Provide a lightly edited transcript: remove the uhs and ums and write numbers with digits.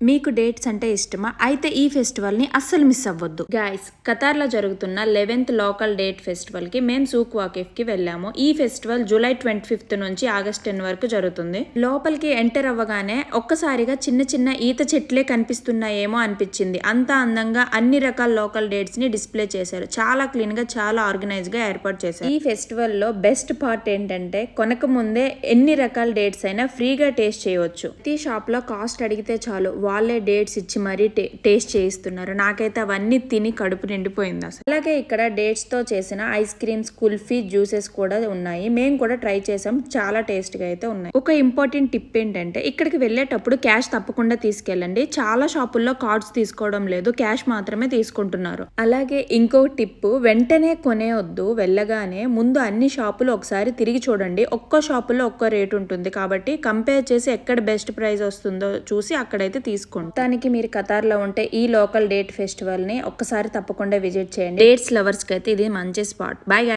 మీకు డేట్స్ అంటే ఇష్టమా? అయితే ఈ ఫెస్టివల్‌ని అస్సలు మిస్ అవ్వద్దు. గైస్, ఖతార్‌లో జరుగుతున్న 11th లోకల్ డేట్ ఫెస్టివల్‌కి మేము సూక్ వాకిఫ్‌కి వెళ్ళాము. ఈ ఫెస్టివల్ జూలై 25 నుంచి ఆగస్ట్ 10 వరకు జరుగుతుంది. లోపలికి ఎంటర్ అవ్వగానే ఒక్కసారిగా చిన్న చిన్న ఈత చెట్లే కనిపిస్తున్నాయేమో అనిపించింది. అంత అందంగా అన్ని రకాల లోకల్ డేట్స్‌ని డిస్ప్లే చేశారు. చాలా క్లీన్‌గా, చాలా ఆర్గనైజ్‌గా ఏర్పాటు చేశారు. ఈ ఫెస్టివల్‌లో బెస్ట్ పార్ట్ ఏంటంటే కొనక ముందే ఎన్ని రకాల డేట్స్ అయినా ఫ్రీగా టేస్ట్ చేయవచ్చు. ప్రతి షాప్‌లో కాస్ట్ అడిగితే చాలు వాళ్ళే డేట్స్ ఇచ్చి మరీ టేస్ట్ చేయిస్తున్నారు. నాకైతే అవన్నీ తిని కడుపు నిండిపోయింది అసలు. అలాగే ఇక్కడ డేట్స్ తో చేసిన ఐస్ క్రీమ్స్, కుల్ఫీ, జ్యూసెస్ కూడా ఉన్నాయి. మేము కూడా ట్రై చేసాం. చాలా టేస్ట్ గా అయితే ఉన్నాయి. ఒక ఇంపార్టెంట్ టిప్ ఏంటంటే ఇక్కడికి వెళ్ళేటప్పుడు క్యాష్ తప్పకుండా తీసుకెళ్ళండి. చాలా షాపుల్లో కార్డ్స్ తీసుకోవడం లేదు, క్యాష్ మాత్రమే తీసుకుంటున్నారు. అలాగే ఇంకో టిప్, వెంటనే కొనేయొద్దు. వెళ్ళగానే ముందు అన్ని షాపులు ఒకసారి తిరిగి చూడండి. ఒక్కో షాపులో ఒక్కో రేట్ ఉంటుంది కాబట్టి కంపేర్ చేసి ఎక్కడ బెస్ట్ ప్రైస్ వస్తుందో చూసి అక్కడైతే తీసుకోండి. దానికి మీరు ఖతార్లో ఉంటే ఈ లోకల్ డేట్ ఫెస్టివల్ ని ఒక్కసారి తప్పకుండా విజిట్ చేయండి. డేట్స్ లవర్స్ కి అయితే ఇది మంచి స్పాట్. బాయ్.